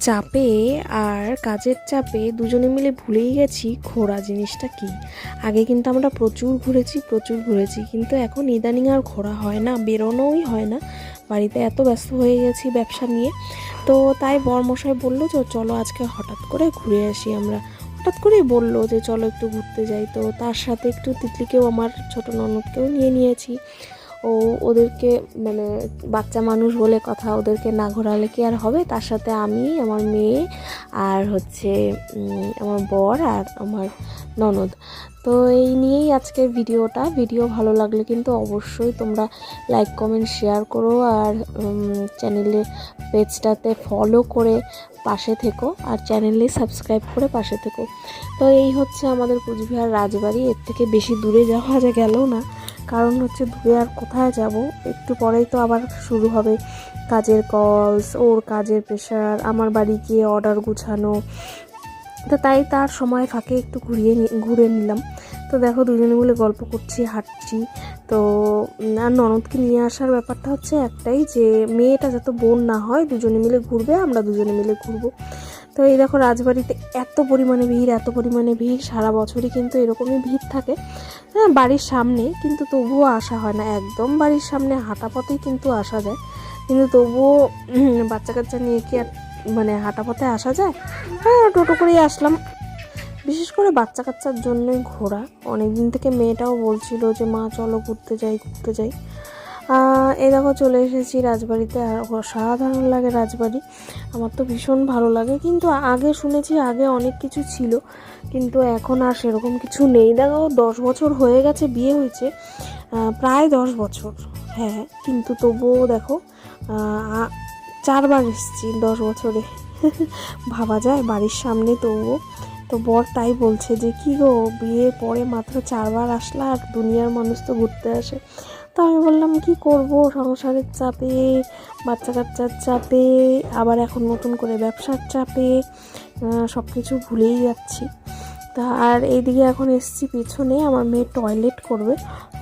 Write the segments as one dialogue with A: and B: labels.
A: চাপে আর কাজের চাপে দুজনে মিলে ভুলেই গেছি ঘোরা জিনিসটা কি। আগে কিন্তু আমরা প্রচুর ঘুরেছি, কিন্তু এখন ইদানিং আর ঘোরা হয় না, বেরোনোই হয় না। বাড়িতে এত ব্যস্ত হয়ে গেছি ব্যবসা নিয়ে। তো তাই বরমশাই বললো যে চলো আজকে হঠাৎ করে ঘুরে আসি। আমরা হঠাৎ করেই বললো যে চলো একটু ঘুরতে যাই। তো তার সাথে একটু তিতলিকেও, আমার ছোটো ননদকেও নিয়ে নিয়েছি। ওদেরকে মানে বাচ্চা মানুষ বলে কথা, ওদেরকে না ঘোরালে কি আর হবে। তার সাথে আমি, আমার মেয়ে আর হচ্ছে আমার বর আর আমার ননদ। তো এই নিয়েই আজকের ভিডিও ভালো লাগলে কিন্তু অবশ্যই তোমরা লাইক কমেন্ট শেয়ার করো, আর চ্যানেলের পেজটাতে ফলো করে পাশে থেকো, আর চ্যানেলে সাবস্ক্রাইব করে পাশে থেকো। তো এই হচ্ছে আমাদের কুচবিহার রাজবাড়ি। এর থেকে বেশি দূরে যাওয়া গেল না, কারণ হচ্ছে দূরে আর কোথায় যাব। একটু পরেই তো আবার শুরু হবে কাজের কলস, ওর কাজের প্রেশার, আমার বাড়ি গিয়ে অর্ডার গুছানো। তো তাই তার সময় ফাঁকে একটু ঘুরে নিলাম। তো দেখো দুজনে মিলে গল্প করছি, হাঁটছি। তো আর ননদকে নিয়ে আসার ব্যাপারটা হচ্ছে একটাই, যে মেয়েটা যত বোন না হয়, দুজনে মিলে ঘুরবে, আমরা দুজনে মিলে ঘুরবো। তো এই দেখো রাজবাড়িতে এত পরিমাণে ভিড় সারা বছরই কিন্তু এরকমই ভিড় থাকে। হ্যাঁ, বাড়ির সামনে, কিন্তু তবুও আসা হয় না। একদম বাড়ির সামনে হাঁটা পথেই কিন্তু আসা যায়, কিন্তু তবুও বাচ্চা কাচ্চা নিয়ে কি আর মানে হাঁটা পথে আসা যায়। হ্যাঁ, টোটো করেই আসলাম। বিশেষ করে বাচ্চা কাচ্চার জন্যই ঘোরা। অনেকদিন থেকে মেয়েটাও বলছিল যে মা চলো ঘুরতে যাই। এই দেখো চলে এসেছি রাজবাড়িতে। আর অসাধারণ লাগে রাজবাড়ি, আমার তো ভীষণ ভালো লাগে। কিন্তু আগে শুনেছি আগে অনেক কিছু ছিল, কিন্তু এখন আর সেরকম কিছু নেই। দেখো 10 বছর হয়ে গেছে, বিয়ে হয়েছে প্রায় 10 বছর। হ্যাঁ, কিন্তু তবুও দেখো 4বার এসেছি 10 বছরে। ভাবা যায় বাড়ির সামনে, তবুও। তো বর তাই বলছে যে কি গো, বিয়ের পরে মাত্র 4বার আসলা, আর দুনিয়ার মানুষ তো ঘুরতে আসে। তো আমি বললাম কি করব, সংসারের চাপে, বাচ্চা কাচ্চার চাপে, আবার এখন নতুন করে ব্যবসার চাপে সব কিছু ভুলেই যাচ্ছি। তা আর এইদিকে এখন এসছি পিছনে, আমার মেয়ে টয়লেট করবে,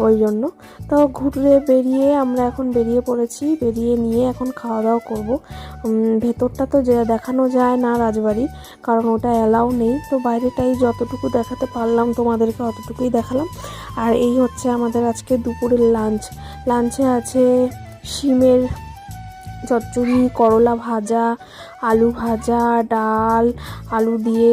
A: ওই জন্য। তো আমরা এখন বেরিয়ে পড়েছি। বেরিয়ে নিয়ে এখন খাওয়া দাওয়া করবো। ভেতরটা তো দেখানো যায় না রাজবাড়ি, কারণ ওটা অ্যালাউ নেই। তো বাইরেটাই যতটুকু দেখাতে পারলাম তোমাদেরকে অতটুকুই দেখালাম। আর এই হচ্ছে আমাদের আজকে দুপুরের লাঞ্চে আছে শিমের চচ্চড়ি, করলা ভাজা, আলু ভাজা, ডাল, আলু দিয়ে